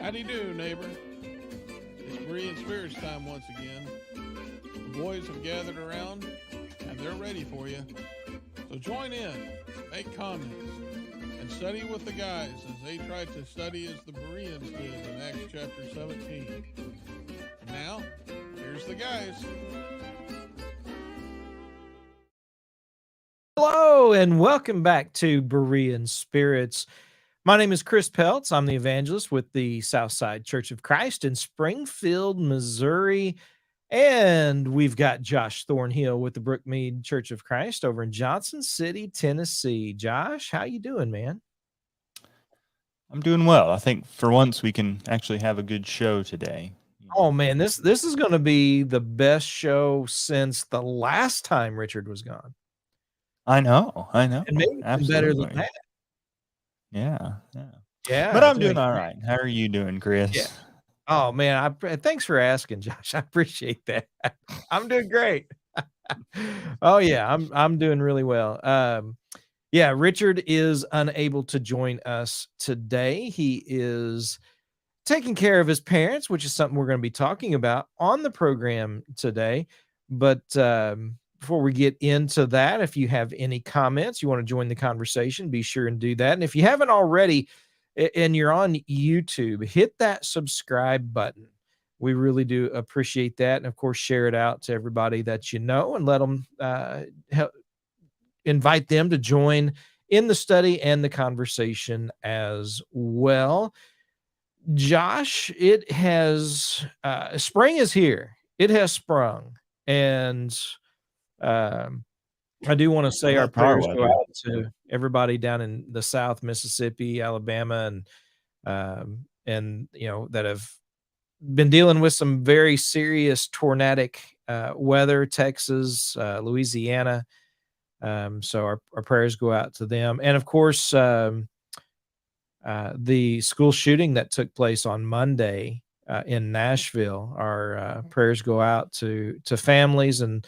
How do you do, neighbor? It's Berean Spirits time once again. The boys have gathered around and they're ready for you. So join in, make comments, and study with the guys as they try to study as the Bereans did in Acts chapter 17. And now, here's the guys. Hello and welcome back to Berean Spirits. My name is Chris Peltz. I'm the evangelist with the Southside Church of Christ in Springfield, Missouri. And we've got Josh Thornhill with the Brookmead Church of Christ over in Johnson City, Tennessee. Josh, how you doing, man? I'm doing well. I think for once we can actually have a good show today. Oh man, this is going to be the best show since the last time Richard was gone. I know. And maybe better than that. Yeah. But I'm doing all right. How are you doing, Chris? Yeah. Oh man, thanks for asking, Josh. I appreciate that. I'm doing great. Oh yeah, I'm doing really well. Yeah, Richard is unable to join us today. He is taking care of his parents, which is something we're going to be talking about on the program today. But before we get into that, if you have any comments, you want to join the conversation, be sure and do that. And if you haven't already, and you're on YouTube, hit that subscribe button. We really do appreciate that. And of course, share it out to everybody that you know and let them invite them to join in the study and the conversation as well. Josh, it has spring is here. It has sprung. And I do want to say our prayers go out to everybody down in the South, Mississippi, Alabama, and you know that have been dealing with some very serious tornadic weather. Texas, Louisiana. So our prayers go out to them, and of course, the school shooting that took place on Monday in Nashville. Our prayers go out to families and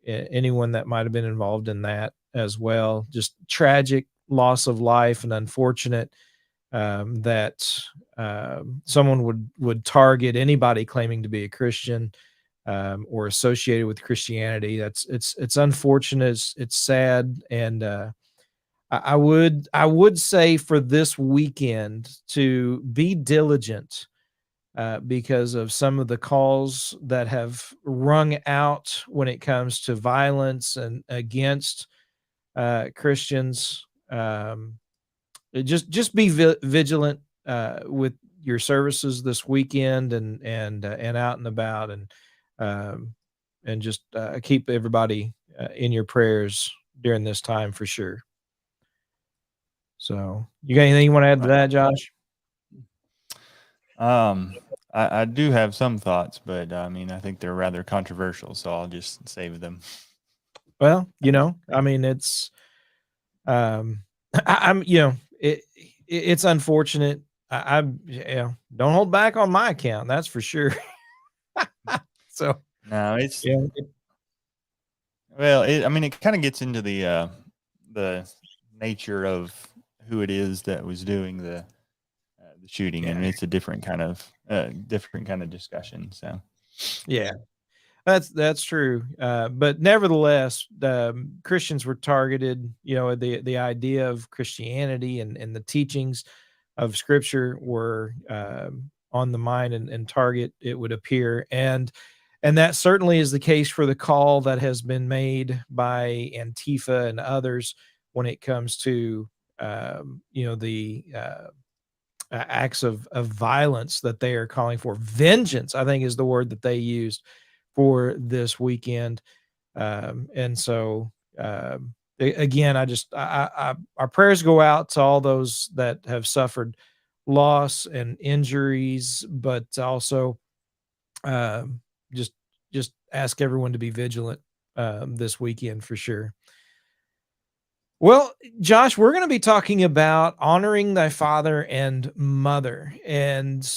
anyone that might have been involved in that as well. Just tragic loss of life, and unfortunate that someone would target anybody claiming to be a Christian or associated with Christianity. It's unfortunate. It's sad, and I would say for this weekend to be diligent. Because of some of the calls that have rung out when it comes to violence and against Christians. Just be vigilant with your services this weekend and out and about, and just keep everybody in your prayers during this time for sure. So, you got anything you want to add to that, Josh? I do have some thoughts, but I mean, I think they're rather controversial, so I'll just save them. Well, you know, I mean, it's, I'm, you know, it's unfortunate. I'm, you know, don't hold back on my account. That's for sure. So no, it's, well, I mean, it kind of gets into the nature of who it is that was doing the shooting, and it's a different kind of discussion. So yeah, that's true. But nevertheless, Christians were targeted. You know, the idea of Christianity and the teachings of Scripture were on the mind and target, it would appear, and that certainly is the case for the call that has been made by Antifa and others when it comes to you know, the acts of violence that they are calling for. Vengeance, I think, is the word that they used for this weekend. And so, again, our prayers go out to all those that have suffered loss and injuries, but also just ask everyone to be vigilant this weekend for sure. Well, Josh, we're going to be talking about honoring thy father and mother. And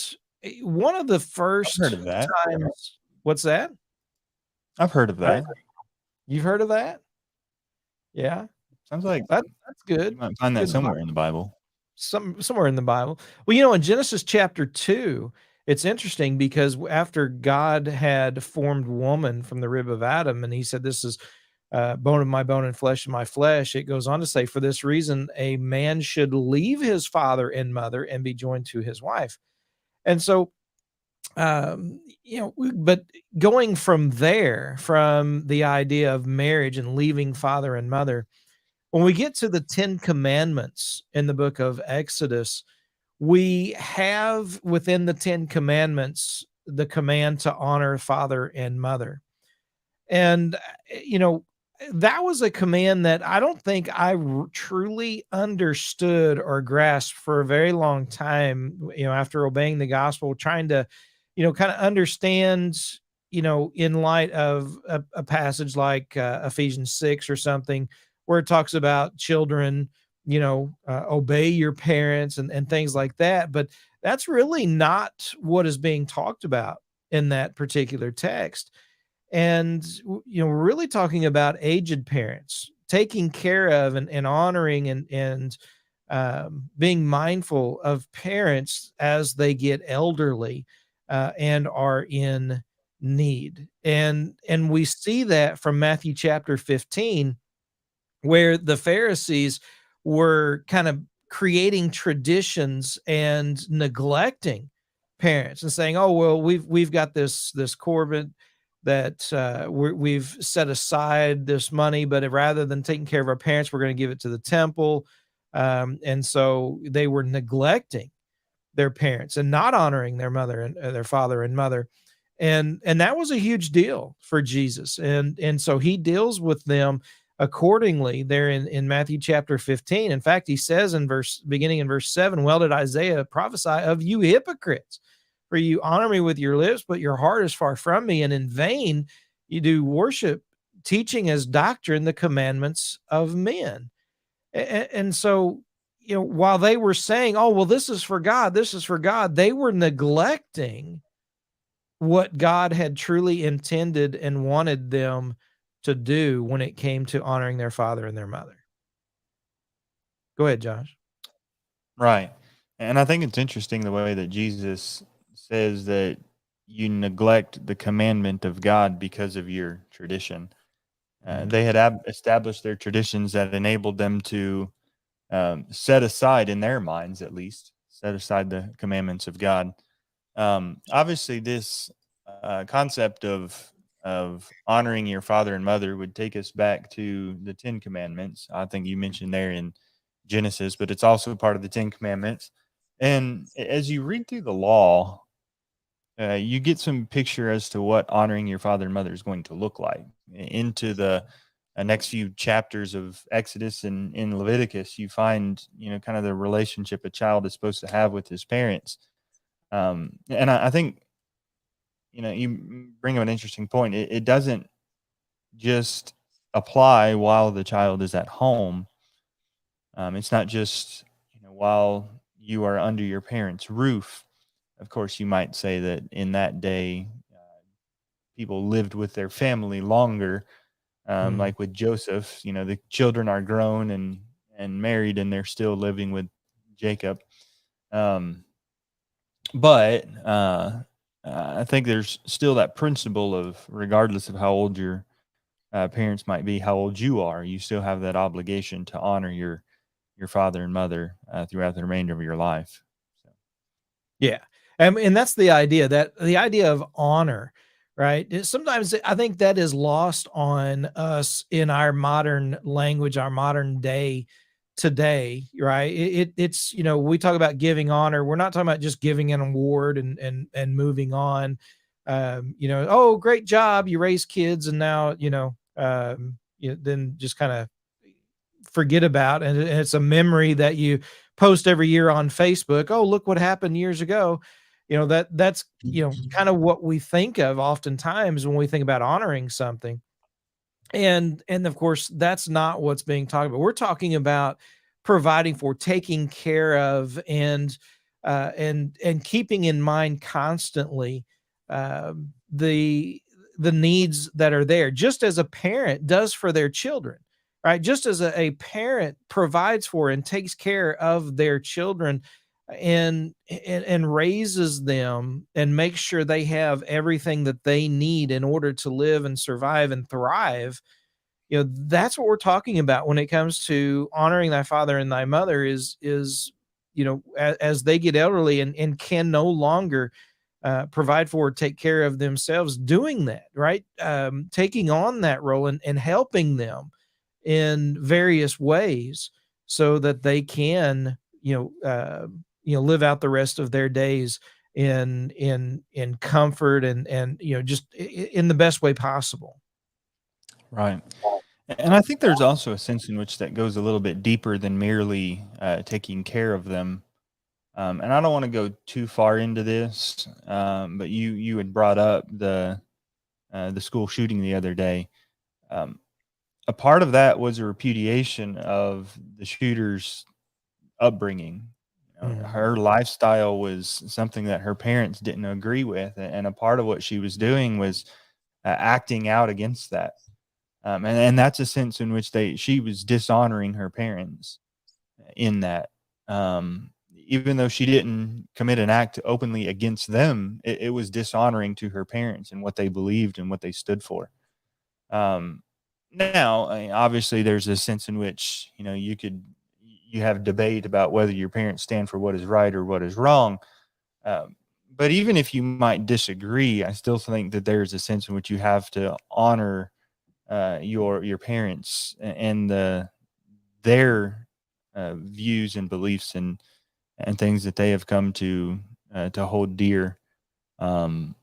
one of the first times, what's that? I've heard of that. You've heard of that? Yeah. Sounds like that's good. You might find that somewhere in the Bible. somewhere in the Bible. Well, in Genesis chapter 2, it's interesting because after God had formed woman from the rib of Adam, and he said, "This is bone of my bone and flesh of my flesh," it goes on to say, "For this reason, a man should leave his father and mother and be joined to his wife." And so, but going from there, from the idea of marriage and leaving father and mother, when we get to the 10 commandments in the book of Exodus, we have within the 10 commandments the command to honor father and mother. And, that was a command that I don't think I truly understood or grasped for a very long time, after obeying the gospel, trying to, kind of understand, in light of a passage like Ephesians 6 or something, where it talks about children, obey your parents and things like that. But that's really not what is being talked about in that particular text. And, we're really talking about aged parents, taking care of and honoring and being mindful of parents as they get elderly and are in need. And we see that from Matthew chapter 15, where the Pharisees were kind of creating traditions and neglecting parents and saying, "Oh, well, we've got this Corbett that we've set aside this money, but rather than taking care of our parents, we're going to give it to the temple." And so they were neglecting their parents and not honoring their mother and their father and mother. And that was a huge deal for Jesus. And so he deals with them accordingly there in Matthew chapter 15. In fact, he says beginning in verse 7, "Well did Isaiah prophesy of you hypocrites, for you honor me with your lips, but your heart is far from me, and in vain you do worship, teaching as doctrine the commandments of men." And so, while they were saying, "Oh, well, this is for God, this is for God," they were neglecting what God had truly intended and wanted them to do when it came to honoring their father and their mother. Go ahead, Josh. Right. And I think it's interesting the way that Jesus says that you neglect the commandment of God because of your tradition. They had established their traditions that enabled them to set aside, in their minds at least, set aside the commandments of God. Obviously, this concept of honoring your father and mother would take us back to the 10 Commandments. I think you mentioned there in Genesis, but it's also part of the 10 Commandments. And as you read through the law, you get some picture as to what honoring your father and mother is going to look like. Into the next few chapters of Exodus and in Leviticus, you find, kind of the relationship a child is supposed to have with his parents. And I think, you bring up an interesting point. It doesn't just apply while the child is at home. It's not just, while you are under your parents' roof. Of course, you might say that in that day, people lived with their family longer. Like with Joseph, the children are grown and married, and they're still living with Jacob. But I think there's still that principle of, regardless of how old your parents might be, how old you are, you still have that obligation to honor your father and mother throughout the remainder of your life. So. Yeah. And that's the idea, that the idea of honor, right? Sometimes I think that is lost on us in our modern language, our modern day today, right? It's, we talk about giving honor. We're not talking about just giving an award and moving on. Oh, great job, you raised kids, and now, then just kind of forget about, and it's a memory that you post every year on Facebook. Oh, look what happened years ago. That's kind of what we think of oftentimes when we think about honoring something. And of course, that's not what's being talked about. We're talking about providing for, taking care of, and keeping in mind constantly the needs that are there, just as a parent does for their children. right? Just as a parent provides for and takes care of their children and raises them and makes sure they have everything that they need in order to live and survive and thrive, that's what we're talking about when it comes to honoring thy father and thy mother is as they get elderly and can no longer provide for or take care of themselves, doing that, right? Taking on that role and helping them in various ways so that they can, live out the rest of their days in comfort and just in the best way possible. Right. And I think there's also a sense in which that goes a little bit deeper than merely taking care of them. And I don't want to go too far into this, but you had brought up the school shooting the other day. A part of that was a repudiation of the shooter's upbringing. Her lifestyle was something that her parents didn't agree with, and a part of what she was doing was acting out against that. And that's a sense in which she was dishonoring her parents in that. Even though she didn't commit an act openly against them, it was dishonoring to her parents and what they believed and what they stood for. Now, I mean, obviously, there's a sense in which you have debate about whether your parents stand for what is right or what is wrong. But even if you might disagree, I still think that there's a sense in which you have to honor your parents and their views and beliefs and things that they have come to hold dear. And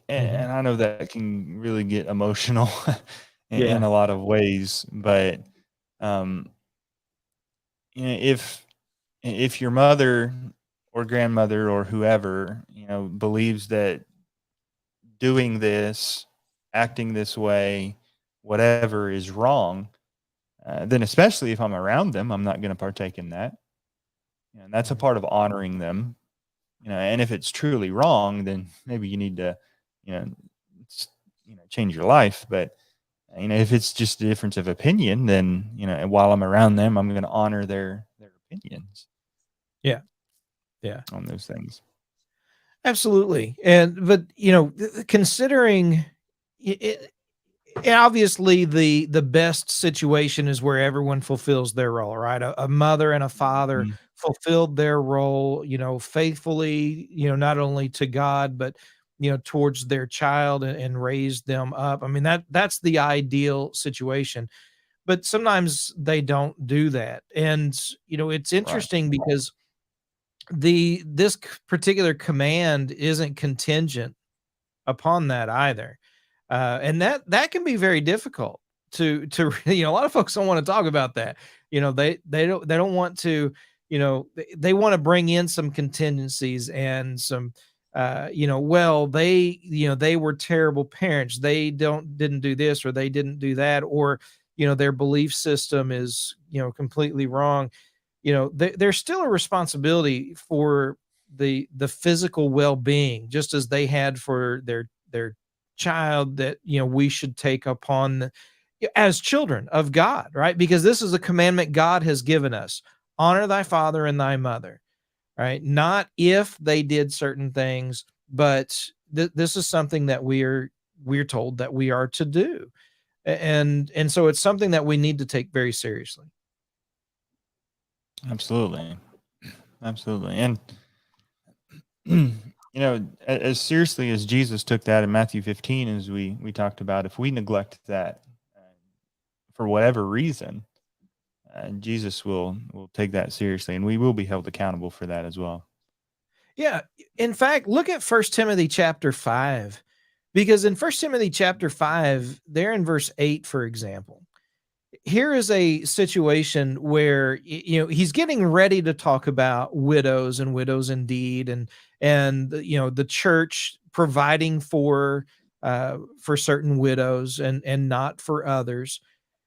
I know that can really get emotional in a lot of ways, but if your mother or grandmother or whoever believes that doing this, acting this way, whatever is wrong, then especially if I'm around them, I'm not going to partake in that. And that's a part of honoring them. And if it's truly wrong, then maybe you need to, change your life. But if it's just a difference of opinion, then while I'm around them, I'm going to honor their opinions. Yeah. On those things. Absolutely. But considering it, obviously the best situation is where everyone fulfills their role, right? A mother and a father fulfilled their role, faithfully, not only to God, but towards their child and raised them up. I mean, that's the ideal situation. But sometimes they don't do that. And it's interesting because this particular command isn't contingent upon that either. And that can be very difficult to a lot of folks don't want to talk about that. They don't want to, they want to bring in some contingencies and some they were terrible parents. They didn't do this or they didn't do that, or their belief system is completely wrong. There's still a responsibility for the physical well-being, just as they had for their child, that we should take upon as children of God, right? Because this is a commandment God has given us: honor thy father and thy mother, right? Not if they did certain things, but this is something that we're told that we are to do, and so it's something that we need to take very seriously. Absolutely. And as seriously as Jesus took that in Matthew 15, as we talked about, if we neglect that for whatever reason, Jesus will take that seriously, and we will be held accountable for that as well. Yeah. In fact, look at 1 Timothy chapter 5, because in 1 Timothy chapter 5, there in verse 8, for example, here is a situation where he's getting ready to talk about widows and widows indeed, and the church providing for certain widows and not for others.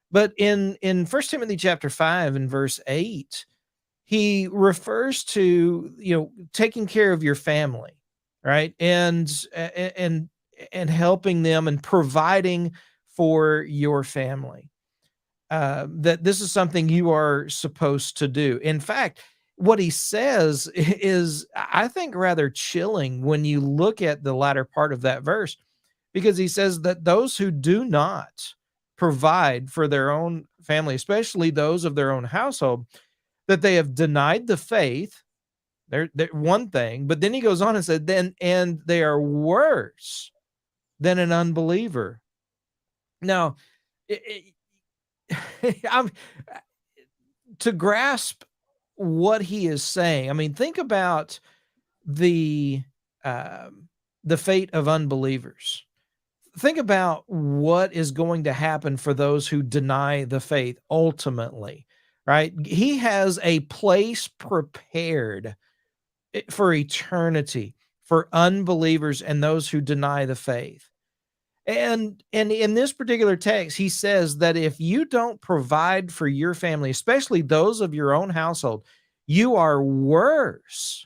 But in 1 Timothy chapter 5 and verse 8, he refers to taking care of your family, right, and helping them and providing for your family. that this is something you are supposed to do. In fact, what he says is, I think, rather chilling when you look at the latter part of that verse, because he says that those who do not provide for their own family, especially those of their own household, that they have denied the faith. They're one thing, but then he goes on and said, and they are worse than an unbeliever. Now, I'm to grasp what he is saying. I mean, think about the fate of unbelievers. Think about what is going to happen for those who deny the faith ultimately, right? He has a place prepared for eternity for unbelievers and those who deny the faith. And in this particular text, he says that if you don't provide for your family, especially those of your own household, you are worse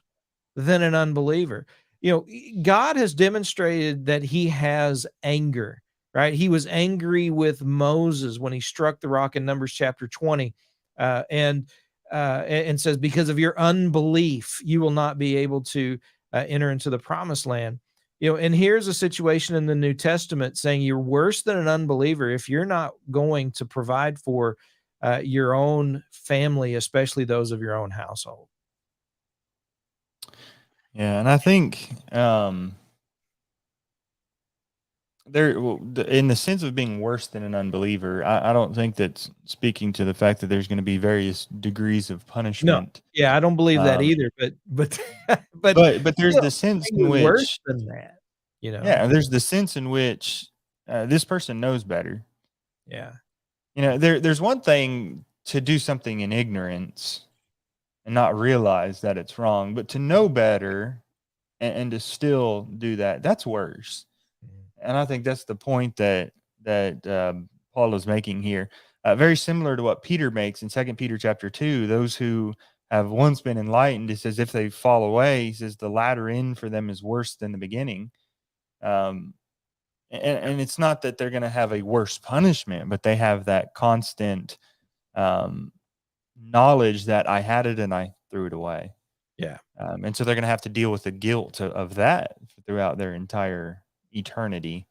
than an unbeliever. You know, God has demonstrated that he has anger, right? He was angry with Moses when he struck the rock in Numbers chapter 20, and says, because of your unbelief, you will not be able to enter into the promised land. You know, and here's a situation in the New Testament saying you're worse than an unbeliever if you're not going to provide for your own family, especially those of your own household. Yeah, and I think there, in the sense of being worse than an unbeliever, I don't think that's speaking to the fact that there's going to be various degrees of punishment. No, yeah, I don't believe that either. But but there's still, the sense in you're worse which, than that, you know. yeah, there's the sense in which this person knows better. Yeah, You know, there's one thing to do something in ignorance and not realize that it's wrong, but to know better and to still do that, that's worse. And I think that's the point that Paul is making here. Very similar to what Peter makes in 2 Peter chapter 2. Those who have once been enlightened, he says, if they fall away, he says the latter end for them is worse than the beginning. And it's not that they're going to have a worse punishment, but they have that constant knowledge that I had it and I threw it away. Yeah. And so they're going to have to deal with the guilt of that throughout their entire eternity.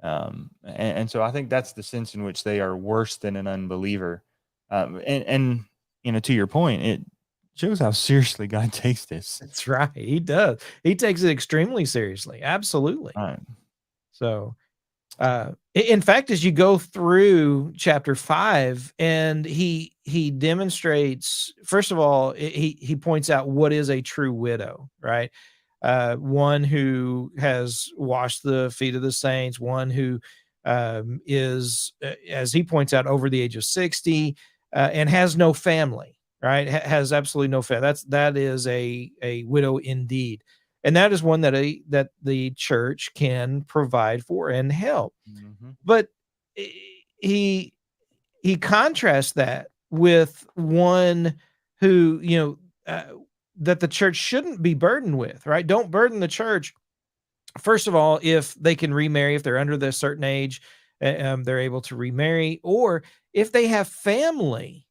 And so I think that's the sense in which they are worse than an unbeliever. And you know, to your point, it shows how seriously God takes this. That's right. He does. He takes it extremely seriously. Absolutely. Right. So, in fact, as you go through chapter 5, and he demonstrates, first of all, he points out what is a true widow, right? One who has washed the feet of the saints, one who is, as he points out, over the age of 60 and has no family, right? Has absolutely no family. That is a widow indeed. And that is one that the church can provide for and help. Mm-hmm. But he contrasts that with one who, you know, that the church shouldn't be burdened with, right? Don't burden the church. First of all, if they can remarry, if they're under this certain age, they're able to remarry, or if they have family,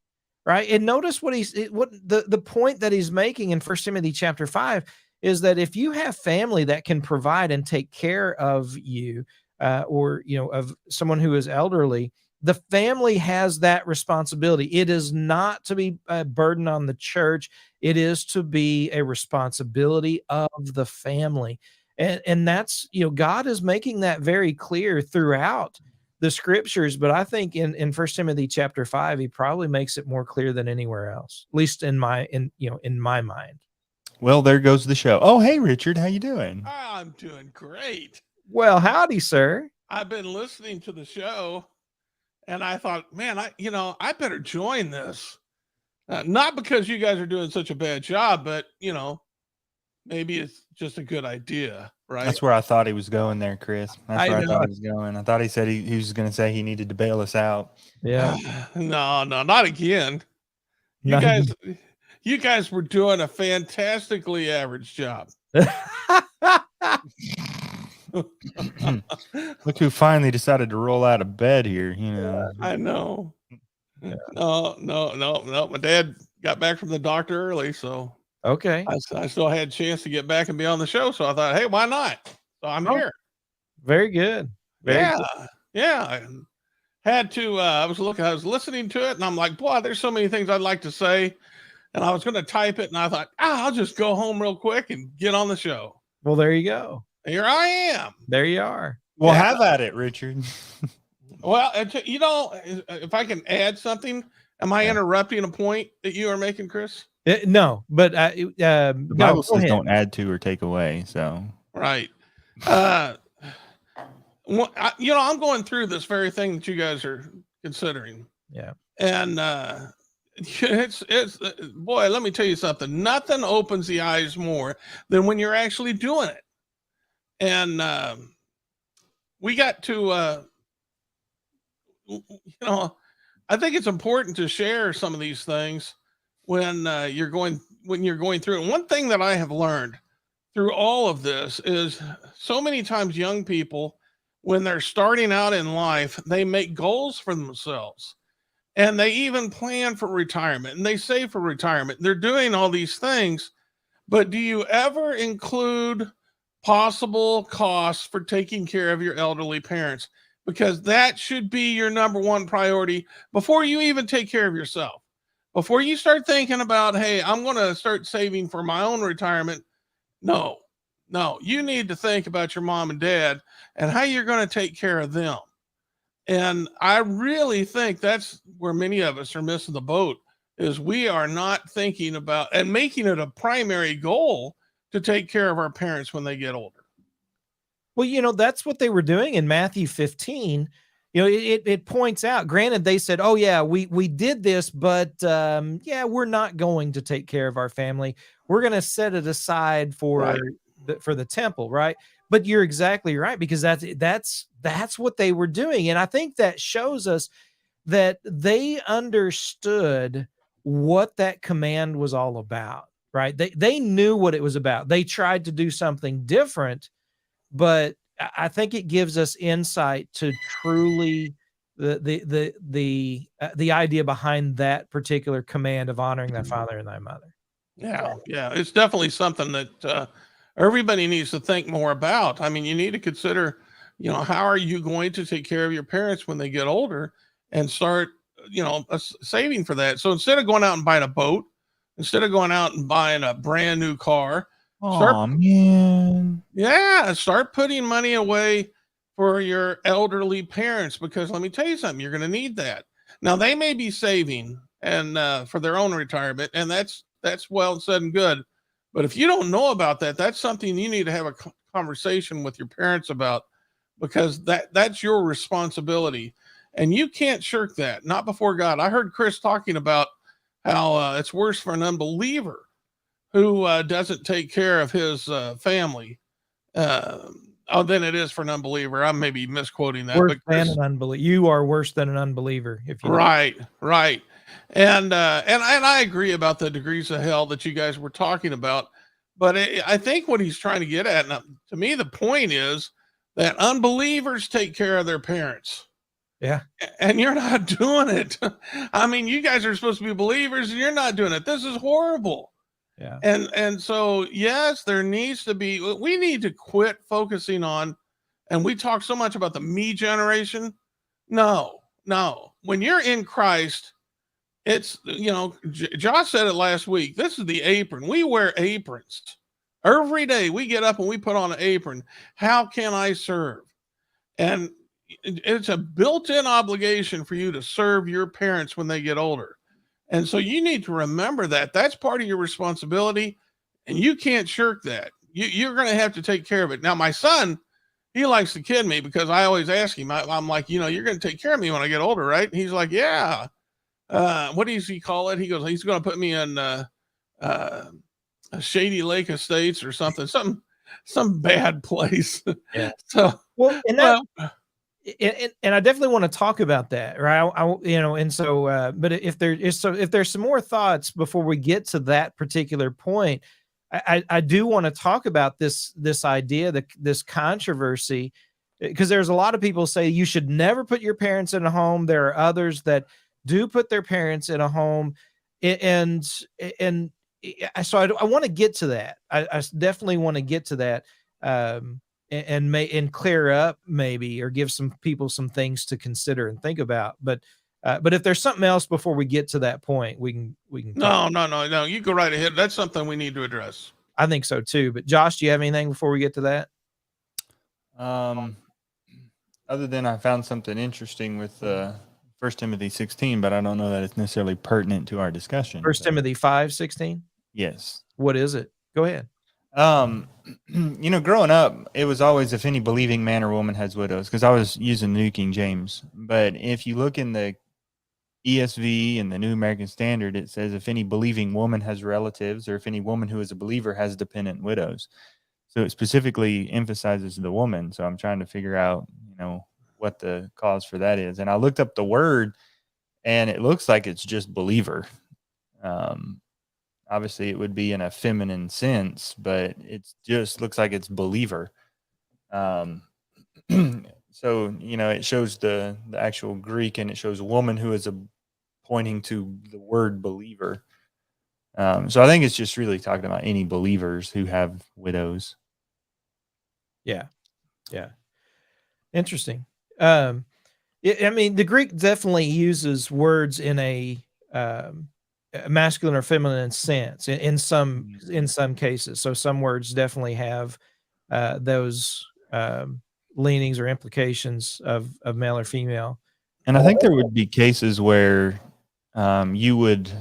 right? And notice what the point that he's making in 1 Timothy chapter 5 is that if you have family that can provide and take care of you, or, you know, of someone who is elderly, the family has that responsibility. It is not to be a burden on the church. It is to be a responsibility of the family. And that's, you know, God is making that very clear throughout the scriptures. But I think in 1 Timothy chapter 5, he probably makes it more clear than anywhere else, at least in my mind. Well, there goes the show. Oh, hey, Richard, how you doing? I'm doing great. Well, howdy, sir. I've been listening to the show, and I thought, man, I better join this. Not because you guys are doing such a bad job, but, you know, maybe it's just a good idea, right? That's where I thought he was going there, Chris. That's where I thought he was going. I thought he said he was going to say he needed to bail us out. Yeah. No, not again. You guys were doing a fantastically average job. Look who finally decided to roll out of bed here. You know, I know. No. My dad got back from the doctor early, so Okay. I still had a chance to get back and be on the show. So I thought, hey, why not? So I'm Oh, here. very good. Very Yeah, good. yeah. I had to. I was listening to it, and I'm like, boy, there's so many things I'd like to say, and I was going to type it, and I thought, I'll just go home real quick and get on the show. Well, there you go. Here I am. There you are. Well, Yeah. have at it, Richard. Well, if I can add something, am I interrupting a point that you are making, Chris? No, but The no, Bible go says ahead. don't add to or take away. So Right. I'm going through this very thing that you guys are considering. Yeah. And it's boy, let me tell you something. Nothing opens the eyes more than when you're actually doing it. And we got to I think it's important to share some of these things when you're going through it. And one thing that I have learned through all of this is so many times young people, when they're starting out in life, they make goals for themselves and they even plan for retirement and they save for retirement. They're doing all these things, but do you ever include possible costs for taking care of your elderly parents? Because that should be your number one priority before you even take care of yourself. Before you start thinking about, hey, I'm going to start saving for my own retirement. No, you need to think about your mom and dad and how you're going to take care of them. And I really think that's where many of us are missing the boat, is we are not thinking about and making it a primary goal to take care of our parents when they get older. Well, that's what they were doing in Matthew 15. It points out, granted, they said, oh yeah, we did this, but we're not going to take care of our family. We're going to set it aside for the temple. Right. But you're exactly right, because that's what they were doing. And I think that shows us that they understood what that command was all about, right? They knew what it was about. They tried to do something different, but I think it gives us insight to truly the idea behind that particular command of honoring thy father and thy mother. Yeah. It's definitely something that everybody needs to think more about. I mean, you need to consider, how are you going to take care of your parents when they get older, and start, saving for that. So instead of going out and buying a boat, instead of going out and buying a brand new car, man. Yeah, start putting money away for your elderly parents, because let me tell you something, you're going to need that. Now they may be saving and for their own retirement, and that's well said and good. But if you don't know about that, that's something you need to have a conversation with your parents about, because that's your responsibility, and you can't shirk that. Not before God. I heard Chris talking about how it's worse for an unbeliever who doesn't take care of his family than it is for an unbeliever. I may be misquoting that. Worse than an unbeliever. You are worse than an unbeliever. If you right. And I agree about the degrees of hell that you guys were talking about. But I think what he's trying to get at, and to me, the point is that unbelievers take care of their parents. Yeah. And you're not doing it. I mean, you guys are supposed to be believers and you're not doing it. This is horrible. Yeah. And so, yes, we need to quit focusing on, and we talk so much about the me generation. No. When you're in Christ, it's, Josh said it last week. This is the apron. We wear aprons every day. We get up and we put on an apron. How can I serve? And it's a built-in obligation for you to serve your parents when they get older. And so you need to remember that that's part of your responsibility, and you can't shirk that. You're going to have to take care of it. Now, my son, he likes to kid me, because I always ask him, I'm like, you're going to take care of me when I get older, right? And he's like, yeah. What does he call it? He goes, he's going to put me in a Shady Lake Estates or something, some bad place. Yeah. So, and I definitely want to talk about that, right? And so, but if there's some more thoughts before we get to that particular point, I do want to talk about this idea, this controversy, because there's a lot of people say you should never put your parents in a home. There are others that do put their parents in a home, and so I want to get to that. I definitely want to get to that, and clear up maybe, or give some people some things to consider and think about. But if there's something else before we get to that point, we can talk. No. You go right ahead. That's something we need to address. I think so too. But Josh, do you have anything before we get to that? Other than I found something interesting with 1 Timothy 16, but I don't know that it's necessarily pertinent to our discussion. 1 Timothy 5:16. Yes. What is it? Go ahead. Growing up, it was always if any believing man or woman has widows, because I was using the New King James. But if you look in the ESV and the New American Standard, it says if any believing woman has relatives, or if any woman who is a believer has dependent widows. So it specifically emphasizes the woman. So I'm trying to figure out, what the cause for that is. And I looked up the word, and it looks like it's just believer. Obviously, it would be in a feminine sense, but it just looks like it's believer. So, it shows the actual Greek, and it shows a woman who is pointing to the word believer. So I think it's just really talking about any believers who have widows. Yeah. Interesting. The Greek definitely uses words in a masculine or feminine sense in some cases. So some words definitely have those leanings or implications of male or female. And I think there would be cases where you would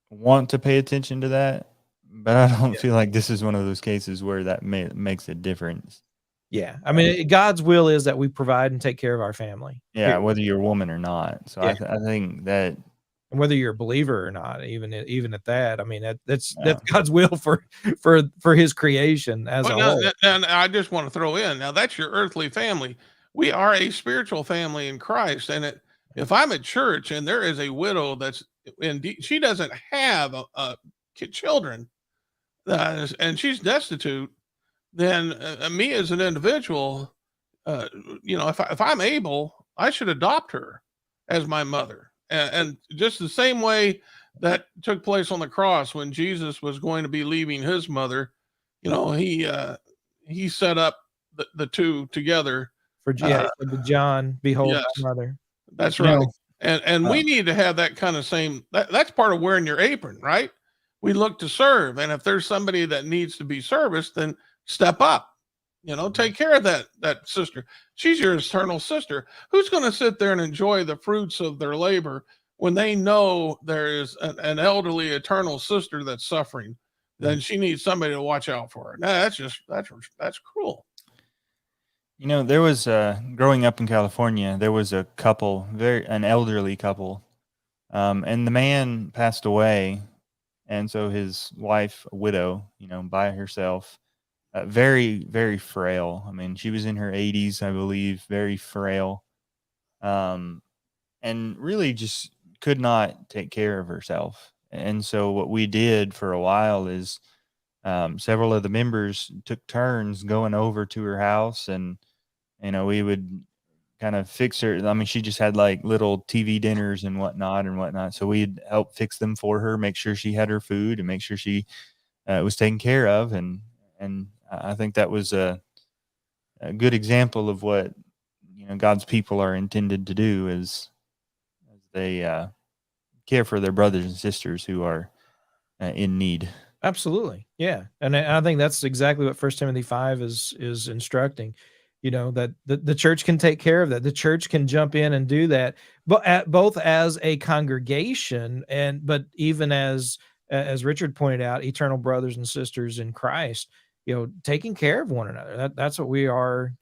want to pay attention to that, but I don't feel like this is one of those cases where that makes a difference. Yeah. God's will is that we provide and take care of our family. Yeah, whether you're a woman or not. So I think that, and whether you're a believer or not, even at that, that's God's will for his creation as a whole. And I just want to throw in, now that's your earthly family. We are a spiritual family in Christ. And if I'm at church and there is a widow she doesn't have children, and she's destitute, then me as an individual, if I'm able, I should adopt her as my mother. And just the same way that took place on the cross when Jesus was going to be leaving his mother, he set up the two together. For the John, behold, yes, mother. That's right. And we need to have that kind of that's part of wearing your apron, right? We look to serve. And if there's somebody that needs to be serviced, then step up, take care of that sister. She's your eternal sister. Who's going to sit there and enjoy the fruits of their labor when they know there is an elderly eternal sister that's suffering? Then she needs somebody to watch out for her. Now, that's cruel. There was growing up in California, there was a couple, an elderly couple, and the man passed away. And so his wife, a widow, by herself, very, very frail. She was in her 80s, I believe, very frail, and really just could not take care of herself. And so what we did for a while is several of the members took turns going over to her house, and we would kind of fix her. She just had like little TV dinners and whatnot. So we'd help fix them for her, make sure she had her food, and make sure she was taken care of. And I think that was a good example of what God's people are intended to do as they care for their brothers and sisters who are in need. Absolutely, yeah, and I think that's exactly what 1 Timothy 5 is instructing. That the church can take care of that. The church can jump in and do that, but both as a congregation but even as Richard pointed out, eternal brothers and sisters in Christ, taking care of one another. That's what we are,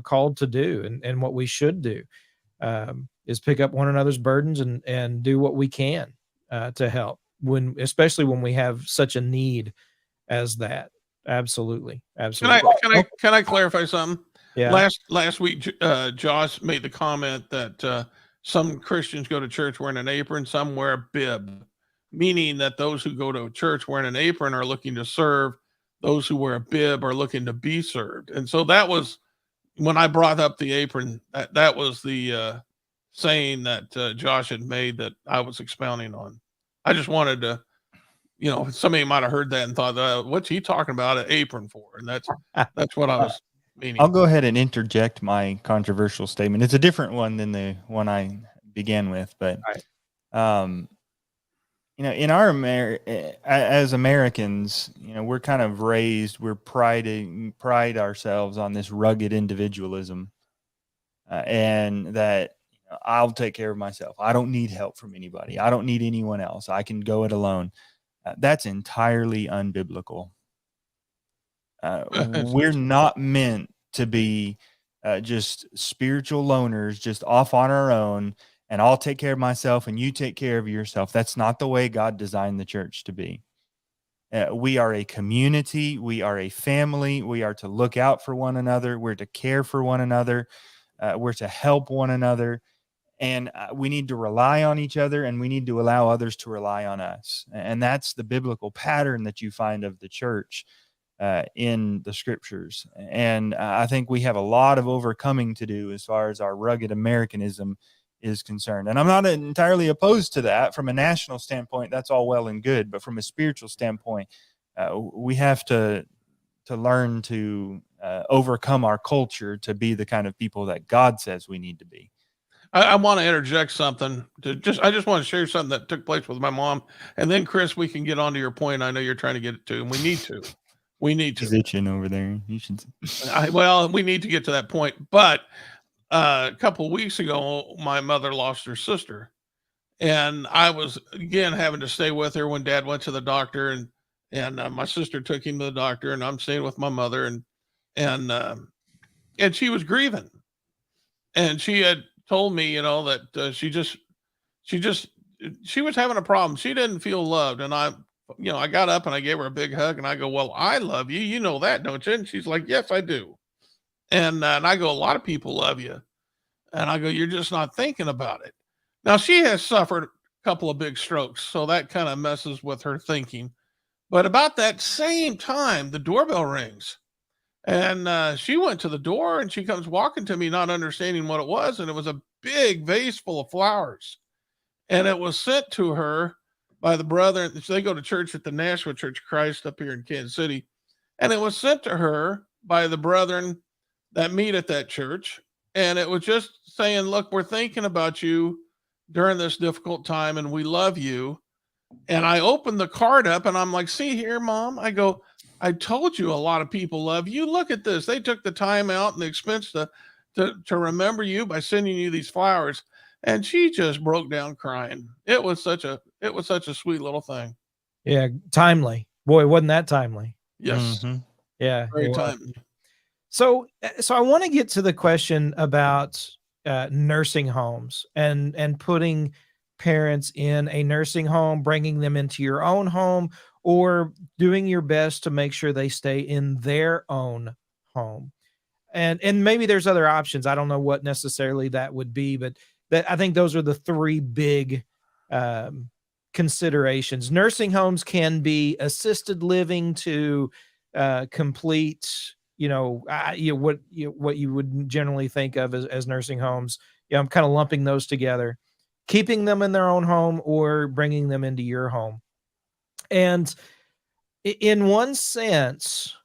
called to do, and what we should do is pick up one another's burdens and do what we can to help especially when we have such a need as that. Absolutely. Can I clarify something? Yeah. Last week, Josh made the comment that some Christians go to church wearing an apron, some wear a bib, meaning that those who go to church wearing an apron are looking to serve. Those who wear a bib are looking to be served. And so that was when I brought up the apron. That was the saying that Josh had made that I was expounding on. I just wanted to, somebody might have heard that and thought, what's he talking about an apron for? And that's what I was meaning. I'll go ahead and interject my controversial statement. It's a different one than the one I began with, but in our as Americans, we're kind of raised, we're pride ourselves on this rugged individualism, and that I'll take care of myself. I don't need help from anybody. I don't need anyone else. I can go it alone. That's entirely unbiblical. We're not meant to be just spiritual loners, just off on our own, and I'll take care of myself and you take care of yourself. That's not the way God designed the church to be. We are a community. We are a family. We are to look out for one another. We're to care for one another. We're to help one another. And we need to rely on each other, and we need to allow others to rely on us. And that's the biblical pattern that you find of the church in the scriptures. And I think we have a lot of overcoming to do as far as our rugged Americanism is concerned. And I'm not entirely opposed to that. From a national standpoint, that's all well and good. But from a spiritual standpoint, we have to learn to overcome our culture to be the kind of people that God says we need to be. I want to interject something. I just want to share something that took place with my mom, and then Chris, we can get onto your point. I know you're trying to get it to, and we need to. He's itching over there. You should. We need to get to that point. But a couple of weeks ago, my mother lost her sister, and I was again having to stay with her when Dad went to the doctor, and my sister took him to the doctor, and I'm staying with my mother, and she was grieving, and she had told me, that she was having a problem. She didn't feel loved. And I got up and I gave her a big hug and I go, well, I love you. You know that, don't you? And she's like, yes, I do. And I go, a lot of people love you. And I go, you're just not thinking about it. Now she has suffered a couple of big strokes, so that kind of messes with her thinking. But about that same time, the doorbell rings. And she went to the door and she comes walking to me, not understanding what it was. And it was a big vase full of flowers. And it was sent to her by the brother. They go to church at the Nashville Church of Christ up here in Kansas City. And it was sent to her by the brethren that meet at that church. And it was just saying, look, we're thinking about you during this difficult time and we love you. And I opened the card up and I'm like, see here, Mom. I go, I told you a lot of people love you. Look at this. They took the time out and the expense to remember you by sending you these flowers. And she just broke down crying. It was such a sweet little thing. Yeah. Timely. Boy, wasn't that timely? Yes. Mm-hmm. Yeah. Very timely. So I want to get to the question about nursing homes and putting parents in a nursing home, bringing them into your own home, or doing your best to make sure they stay in their own home. And maybe there's other options. I don't know what necessarily that would be, but I think those are the three big considerations. Nursing homes can be assisted living to complete, what you would generally think of as nursing homes. I'm kind of lumping those together, keeping them in their own home or bringing them into your home. And in one sense,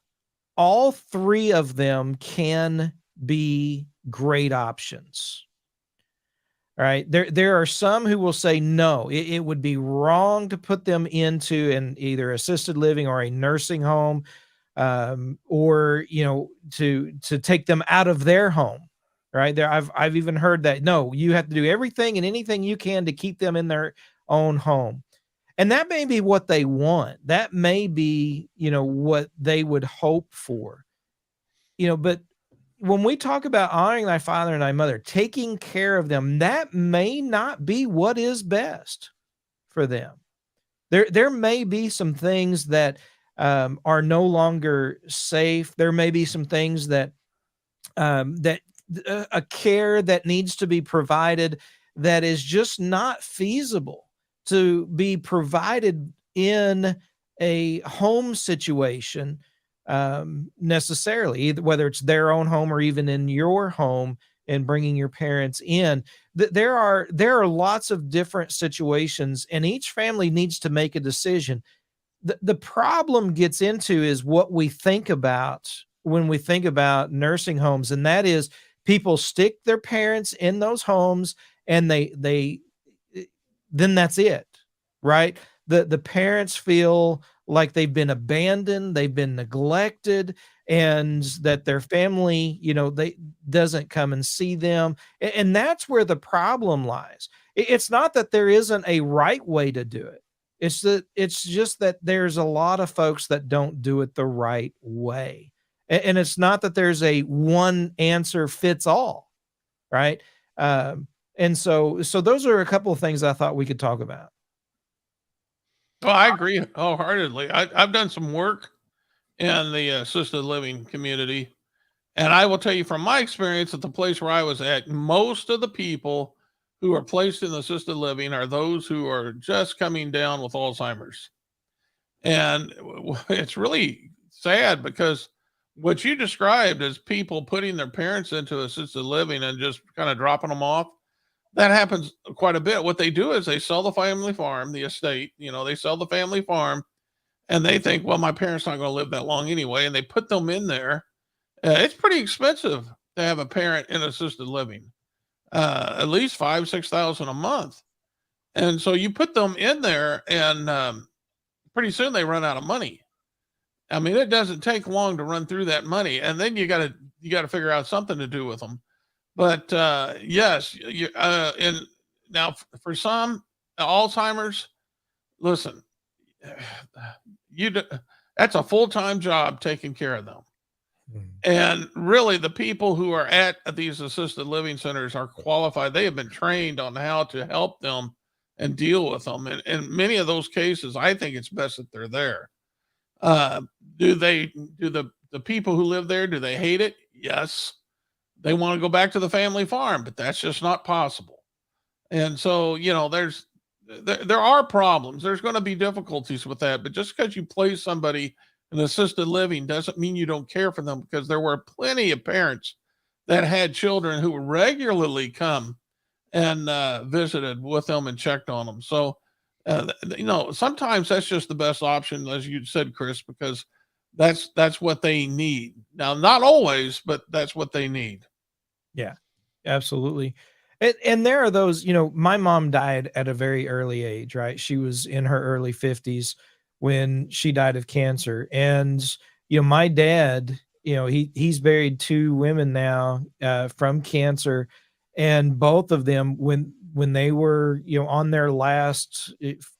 all three of them can be great options. All right. There are some who will say, no, it would be wrong to put them into an either assisted living or a nursing home, or, to take them out of their home. Right there. I've even heard that, no, you have to do everything and anything you can to keep them in their own home. And that may be what they want. That may be, what they would hope for, but when we talk about honoring thy father and thy mother, taking care of them, that may not be what is best for them. There may be some things that are no longer safe. There may be some things that a care that needs to be provided that is just not feasible to be provided in a home situation necessarily, whether it's their own home or even in your home, and bringing your parents in. There are lots of different situations, and each family needs to make a decision. The problem gets into is what we think about when we think about nursing homes, and that is people stick their parents in those homes, and they then that's it, right? The parents feel like they've been abandoned, they've been neglected, and that their family, they doesn't come and see them. And that's where the problem lies. It's not that there isn't a right way to do it. It's just that there's a lot of folks that don't do it the right way. And it's not that there's a one answer fits all, right? And so those are a couple of things I thought we could talk about. Well, I agree wholeheartedly. I've done some work in the assisted living community, and I will tell you from my experience at the place where I was at, most of the people who are placed in assisted living are those who are just coming down with Alzheimer's. And it's really sad because what you described as people putting their parents into assisted living and just kind of dropping them off, that happens quite a bit. What they do is they sell the family farm, the estate, they sell the family farm, and they think, well, my parents not going to live that long anyway. And they put them in there. It's pretty expensive to have a parent in assisted living, at least 5,000-6,000 a month. And so you put them in there, and pretty soon they run out of money. I mean, it doesn't take long to run through that money, and then you got to figure out something to do with them. But yes, and now for some Alzheimer's, listen, that's a full-time job taking care of them. And really, the people who are at these assisted living centers are qualified. They have been trained on how to help them and deal with them. And in many of those cases, I think it's best that they're there. Do the people who live there, do they hate it? Yes. They want to go back to the family farm, but that's just not possible. And so, there are problems. There's going to be difficulties with that, but just because you place somebody in assisted living doesn't mean you don't care for them, because there were plenty of parents that had children who regularly come and visited with them and checked on them. So, sometimes that's just the best option, as you said, Chris, because that's what they need. Now, not always, but that's what they need. Yeah, absolutely. And there are those, my mom died at a very early age, right? She was in her early 50s when she died of cancer. And, my dad, he's buried two women now from cancer. And both of them, when they were, on their last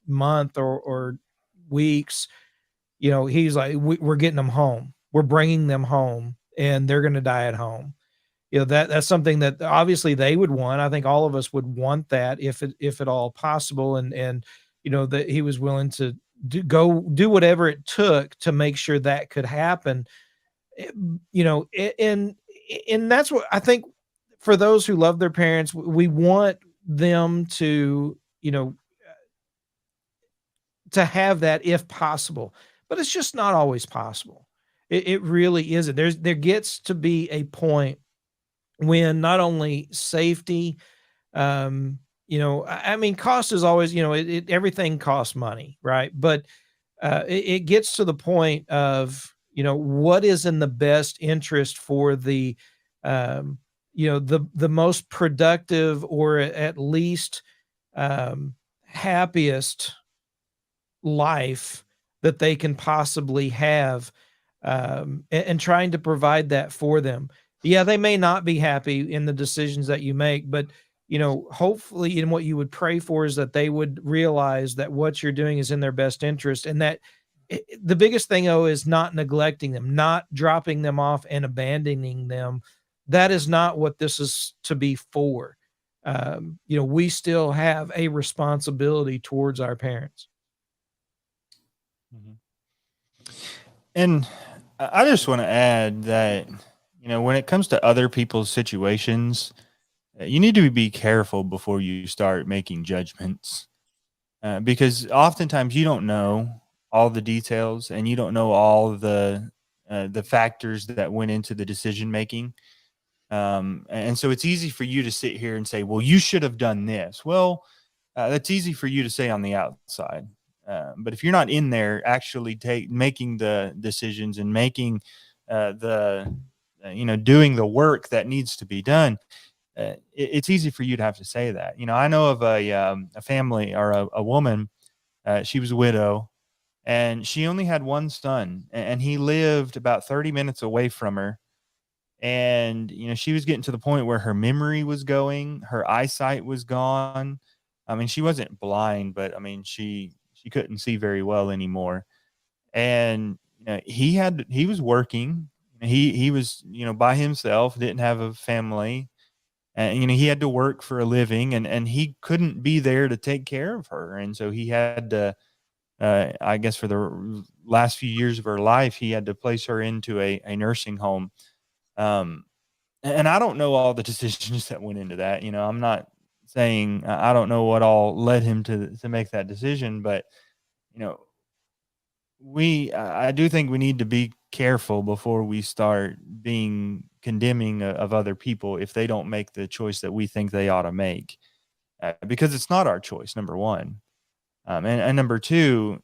month or weeks, he's like, we're getting them home. We're bringing them home, and they're going to die at home. That's something that obviously they would want. I think all of us would want that if at all possible. And that he was willing to do whatever it took to make sure that could happen. And that's what I think for those who love their parents, we want them to, to have that if possible, but it's just not always possible. It really isn't. There gets to be a point when not only safety, I mean, cost is always, everything costs money, right? But it gets to the point of, what is in the best interest for the, the most productive, or at least happiest life that they can possibly have, and trying to provide that for them. Yeah, they may not be happy in the decisions that you make, but hopefully, and what you would pray for is that they would realize that what you're doing is in their best interest, and that the biggest thing, is not neglecting them, not dropping them off and abandoning them. That is not what this is to be for. We still have a responsibility towards our parents. And I just want to add that, when it comes to other people's situations, you need to be careful before you start making judgments, because oftentimes you don't know all the details, and you don't know all the factors that went into the decision making. And so it's easy for you to sit here and say, well, you should have done this. Well, that's easy for you to say on the outside. But if you're not in there actually making the decisions and making doing the work that needs to be done, it's easy for you to have to say that. I know of a family or a woman. She was a widow, and she only had one son, and he lived about 30 minutes away from her. And she was getting to the point where her memory was going, her eyesight was gone. I mean, she wasn't blind, but I mean, she couldn't see very well anymore. And he was working. He was by himself, didn't have a family, and he had to work for a living, and he couldn't be there to take care of her. And so he had to, I guess, for the last few years of her life, he had to place her into a nursing home. And I don't know all the decisions that went into that. I'm not saying I don't know what all led him to make that decision, but I do think we need to be careful before we start being condemning of other people if they don't make the choice that we think they ought to make, because it's not our choice. Number one, and number two,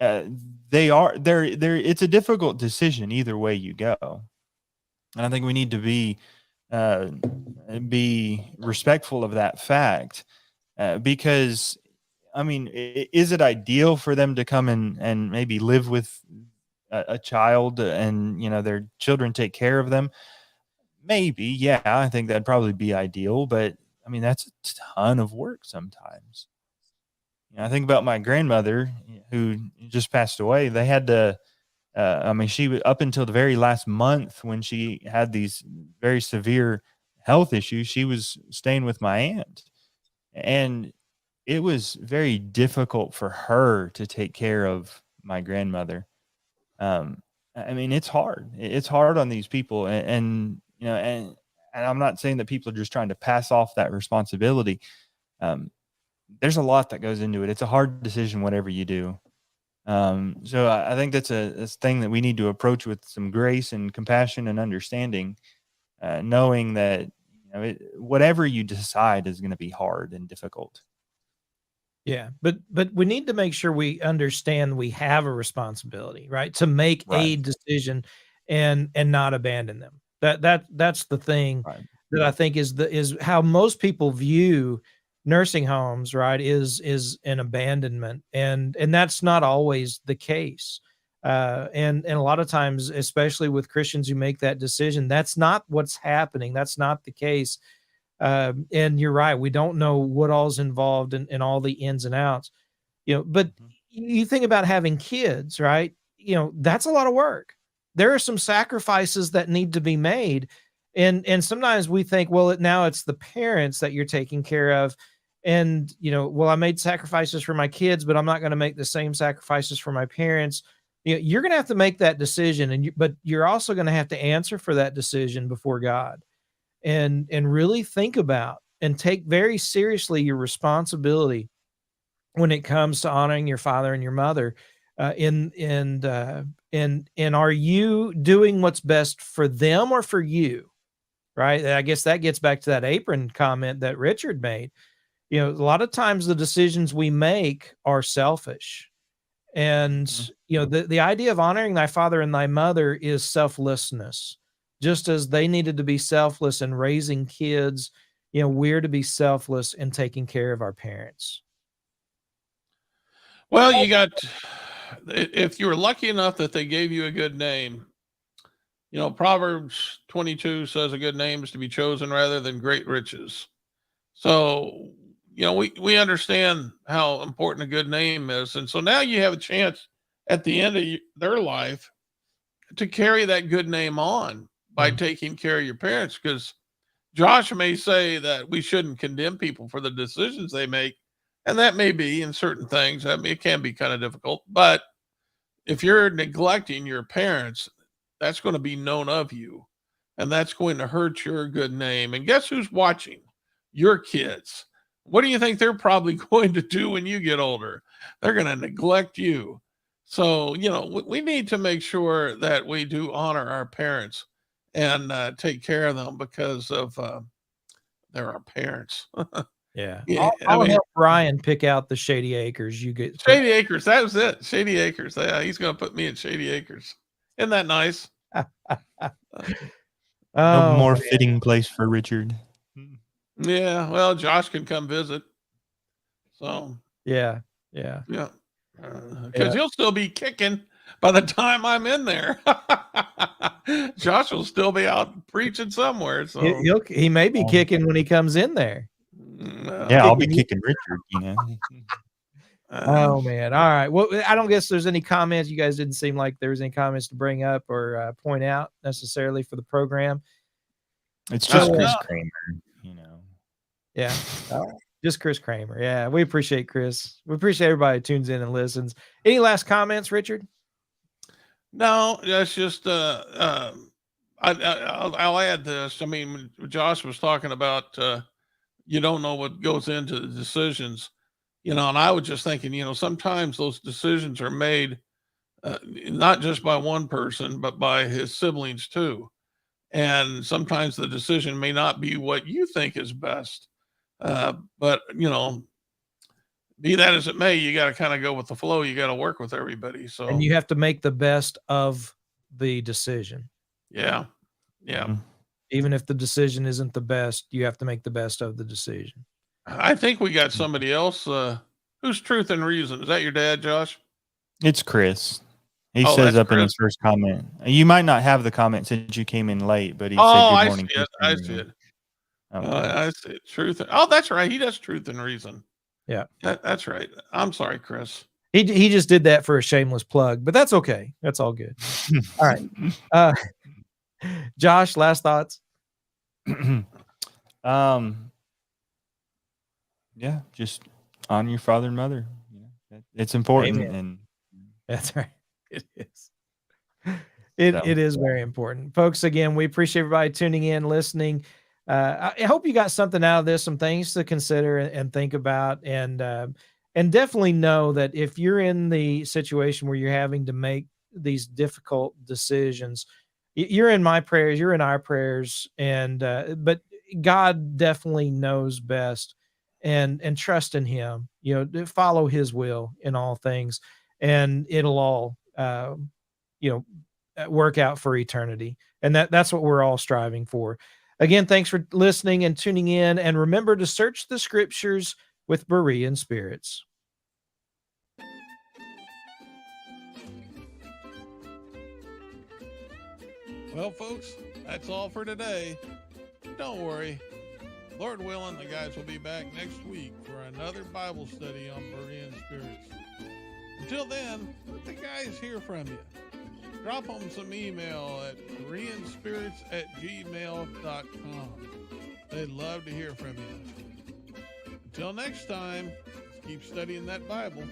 it's a difficult decision either way you go. And I think we need to be respectful of that fact, because, I mean, is it ideal for them to come and maybe live with a child and, their children take care of them? Maybe, yeah, I think that'd probably be ideal. But, I mean, that's a ton of work sometimes. I think about my grandmother who just passed away. They had to, she was up until the very last month when she had these very severe health issues. She was staying with my aunt, and it was very difficult for her to take care of my grandmother. It's hard. It's hard on these people, and I'm not saying that people are just trying to pass off that responsibility. There's a lot that goes into it. It's a hard decision, whatever you do. So I think that's a thing that we need to approach with some grace and compassion and understanding, knowing that whatever you decide is going to be hard and difficult. Yeah, but we need to make sure we understand we have a responsibility, right, to make a decision and not abandon them. That's the thing that I think is how most people view nursing homes, right, is an abandonment, and that's not always the case. And a lot of times, especially with Christians who make that decision, that's not what's happening. That's not the case. And you're right. We don't know what all's involved in all the ins and outs, but you think about having kids, right? That's a lot of work. There are some sacrifices that need to be made. And sometimes we think, well, now it's the parents that you're taking care of. And, well, I made sacrifices for my kids, but I'm not going to make the same sacrifices for my parents. You're going to have to make that decision. But you're also going to have to answer for that decision before God, and really think about and take very seriously your responsibility when it comes to honoring your father and your mother. And are you doing what's best for them or for you? Right. I guess that gets back to that apron comment that Richard made. A lot of times the decisions we make are selfish. And, the idea of honoring thy father and thy mother is selflessness. Just as they needed to be selfless in raising kids, we're to be selfless in taking care of our parents. Well, if you were lucky enough that they gave you a good name, Proverbs 22 says a good name is to be chosen rather than great riches. So, we understand how important a good name is. And so now you have a chance at the end of their life to carry that good name on by taking care of your parents. Because Josh may say that we shouldn't condemn people for the decisions they make. And that may be in certain things. I mean, it can be kind of difficult. But if you're neglecting your parents, that's going to be known of you. And that's going to hurt your good name. And guess who's watching? Your kids. What do you think they're probably going to do when you get older? They're going to neglect you. So, we need to make sure that we do honor our parents and take care of them because of they're our parents. Yeah. Yeah, I'll help Brian pick out the Shady Acres. You get Shady Acres. That was it. Shady Acres. Yeah, he's going to put me in Shady Acres. Isn't that nice? No more man. fitting place for Richard. Yeah. Well, Josh can come visit. So Yeah. because he'll still be kicking by the time I'm in there. Josh will still be out preaching somewhere. So He may be kicking when he comes in there. Yeah, I'll be kicking Richard, you know. Oh man. All right. Well, I don't guess there's any comments. You guys didn't seem like there was any comments to bring up or point out necessarily for the program. It's just Chris Kramer, you know. Yeah. Just Chris Kramer. Yeah. We appreciate Chris. We appreciate everybody who tunes in and listens. Any last comments, Richard? No, that's just I'll add this. I mean, Josh was talking about you don't know what goes into the decisions, and I was just thinking, sometimes those decisions are made not just by one person, but by his siblings too. And sometimes the decision may not be what you think is best. But, be that as it may, you got to kind of go with the flow. You got to work with everybody. So, and you have to make the best of the decision. Yeah. Mm-hmm. Even if the decision isn't the best, you have to make the best of the decision. I think we got somebody else. Who's Truth and Reason? Is that your dad, Josh? It's Chris. He says up Chris. in his first comment. You might not have the comment since you came in late, but he said, "Good morning." I see it. Okay. I see it. Truth. Oh, that's right. He does Truth and Reason. Yeah, that's right. I'm sorry, Chris. He just did that for a shameless plug, but that's okay. That's all good. All right. Josh, last thoughts? Yeah, just honor your father and mother. It's important. Amen. And that's right. It is. It is very important. Folks, again, we appreciate everybody tuning in, listening. I hope you got something out of this, some things to consider and think about, and definitely know that if you're in the situation where you're having to make these difficult decisions, you're in my prayers, you're in our prayers, and but God definitely knows best, and trust in Him. Follow His will in all things, and it'll all work out for eternity. And that's what we're all striving for. Again, thanks for listening and tuning in. And remember to search the scriptures with Berean spirits. Well, folks, that's all for today. Don't worry. Lord willing, the guys will be back next week for another Bible study on Berean spirits. Until then, let the guys hear from you. Drop them some email at bereanspirits@gmail.com. They'd love to hear from you. Until next time, let's keep studying that Bible.